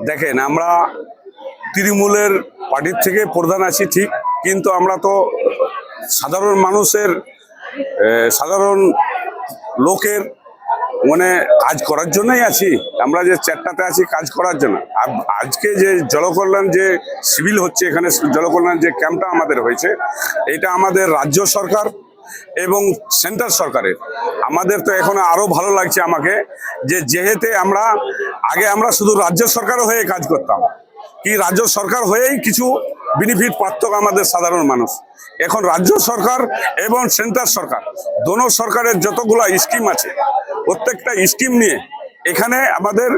দেখেন, আমরা তৃণমূলের পার্টির থেকে প্রধান আছি ঠিক, কিন্তু আমরা তো সাধারণ মানুষের সাধারণ লোকের মানে কাজ করার জন্যই আছি। আমরা যে চারটাতে আছি কাজ করার জন্য। আজকে যে জনকল্যাণ যে সিভিল হচ্ছে, এখানে জনকল্যাণ যে ক্যাম্পটা আমাদের হয়েছে, এটা আমাদের রাজ্য সরকার এবং সেন্টার সরকারের। আমাদের তো এখন আরো ভালো লাগছে আমাকে, যে যেহেতু আমরা শুধু রাজ্য সরকার হয়ে কাজ করতাম, কি রাজ্য সরকার হয়েই কিছু বেনিফিট পাচ্ত আমাদের সাধারণ মানুষ। এখন রাজ্য সরকার এবং সেন্টার সরকার দোনো সরকারের যতগুলা স্কিম আছে, প্রত্যেকটা স্কিম নিয়ে এখানে আমাদের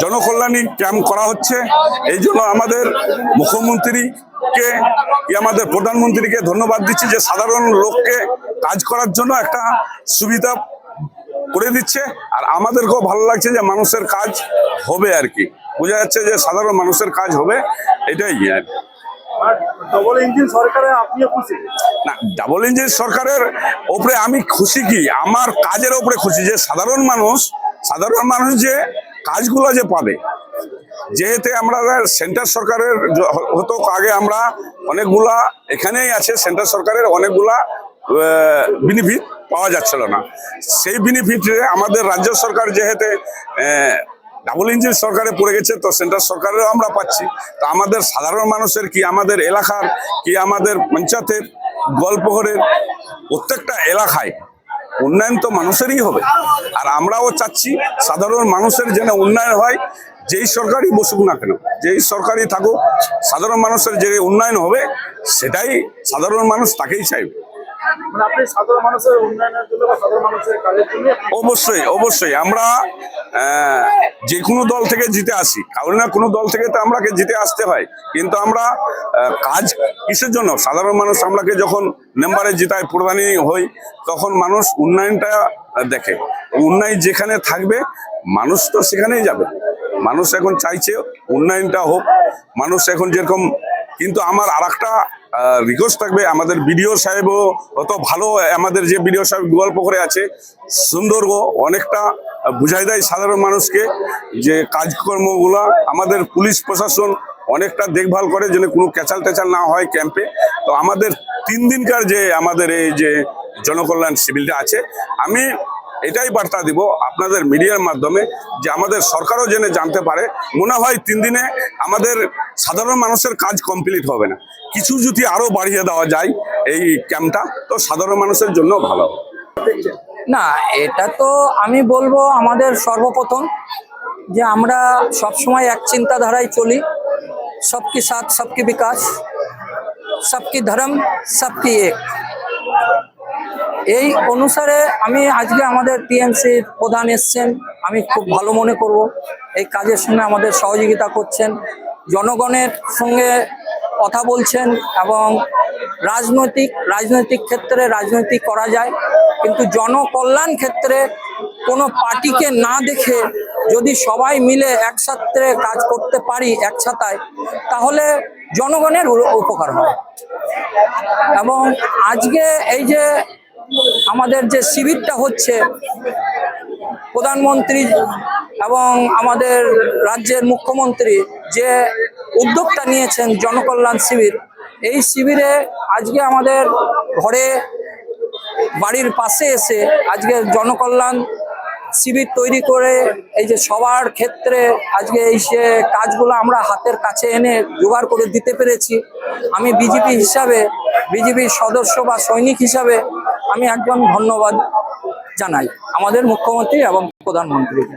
জনকল্যাণী ক্যাম্প করা হচ্ছে। এই জন্য আমাদের মুখ্যমন্ত্রীকে, আমাদের প্রধানমন্ত্রীকে ধন্যবাদ দিচ্ছি, যে সাধারণ লোককে কাজ করার জন্য একটা সুবিধা করে দিচ্ছে। আর আমাদেরকেও ভালো লাগছে যে মানুষের কাজ হবে আর কি, বোঝা যাচ্ছে যে সাধারণ মানুষের কাজ হবে, এটাই আর কি। ডবল ইঞ্জিন সরকারে আপনিও খুশি? না, ডাবল ইঞ্জিন সরকারের ওপরে আমি খুশি কি, আমার কাজের ওপরে খুশি, যে সাধারণ মানুষ যে কাজগুলো যে পাবে। যেহেতু আমরা সেন্টার সরকারের হতো আগে, আমরা অনেকগুলা এখানেই আছে সেন্টার সরকারের অনেকগুলা বেনিফিট পাওয়া যাচ্ছিল না। সেই বেনিফিটে আমাদের রাজ্য সরকার যেহেতু ডাবল ইঞ্জিন সরকারে পড়ে গেছে, তো সেন্টার সরকারেও আমরা পাচ্ছি। তো আমাদের সাধারণ মানুষের কি, আমাদের এলাকার কি, আমাদের পঞ্চায়েতের, গল্পঘরের প্রত্যেকটা এলাকায় উন্নয়ন তো মানুষেরই হবে। আর আমরাও চাচ্ছি সাধারণ মানুষের যেন উন্নয়ন হয়। যেই সরকারই বসুক না কেন, যেই সরকারই থাকুক, সাধারণ মানুষের যে উন্নয়ন হবে সেটাই সাধারণ মানুষ তাকেই চাইবে। মানে আপনি সাধারণ মানুষের উন্নয়নের জন্য বা সাধারণ মানুষের কাজের জন্য? অবশ্যই আমরা যে কোনো দল থেকে জিতে আসি, কারণ না কোনো দল থেকে তো আমরাকে জিতে আসতে হয়, কিন্তু আমরা কাজ কিসের জন্য, সাধারণ মানুষ আমরাকে যখন মেম্বারে জিতায়, প্রধানী হই, তখন মানুষ উন্নয়নটা দেখে। উন্নয়ন যেখানে থাকবে মানুষ তো সেখানেই যাবে। মানুষ এখন চাইছে উন্নয়নটা হোক, মানুষ এখন যেরকম। কিন্তু আমার আর একটা রিকোয়েস্ট থাকবে, আমাদের বিডিও সাহেবও অত ভালো, আমাদের যে বিডিও সাহেব গল্প করে আছে সুন্দর, অনেকটা বুঝাই দেয় সাধারণ মানুষকে যে কাজকর্মগুলা। আমাদের পুলিশ প্রশাসন অনেকটা দেখভাল করে যেন কোনো ক্যাচাল টেচাল না হয় ক্যাম্পে। তো আমাদের 3 দিনকার যে আমাদের এই যে জনকল্যাণ শিবিরটা আছে, আমি এটাই বার্তা দিব আপনাদের মিডিয়ার মাধ্যমে, যে আমাদের সরকারও যেন জানতে পারে। মনে হয় 3 দিনে আমাদের সাধারণ মানুষের কাজ কমপ্লিট হবে না, কিছু যদি আরো বাড়িয়ে দেওয়া যায় এই ক্যাম্পটা, তো সাধারণ মানুষের জন্য ভালো। না, এটা তো আমি বলবো আমাদের সর্বপ্রথম যে আমরা সবসময় এক চিন্তাধারায় চলি, সবকি সাথ সবকি বিকাশ, সবকি ধর্ম সবকি এক। এই অনুসারে আমি আজকে আমাদের টিএমসির প্রধান এসছেন, আমি খুব ভালো মনে করব। এই কাজের সঙ্গে আমাদের সহযোগিতা করছেন, জনগণের সঙ্গে কথা বলছেন, এবং রাজনৈতিক ক্ষেত্রে রাজনৈতিক করা যায়, কিন্তু জনকল্যাণ ক্ষেত্রে কোনো পার্টিকে না দেখে যদি সবাই মিলে একসাথে কাজ করতে পারি একসাথায়, তাহলে জনগণের উপকার হয়। এবং আজকে এই যে আমাদের যে শিবিরটা হচ্ছে, প্রধানমন্ত্রী এবং আমাদের রাজ্যের মুখ্যমন্ত্রী যে উদ্যোগটা নিয়েছেন জনকল্যাণ শিবির, এই শিবিরে আজকে আমাদের ঘরে বাড়ির পাশে এসে আজকে জনকল্যাণ শিবির তৈরি করে এই যে সবার ক্ষেত্রে আজকে এই যে কাজগুলো আমরা হাতের কাছে এনে জোগাড় করে দিতে পেরেছি। আমি বিজেপির সদস্য বা সৈনিক হিসাবে আমি একজন ধন্যবাদ জানাই আমাদের মুখ্যমন্ত্রী এবং প্রধানমন্ত্রীকে।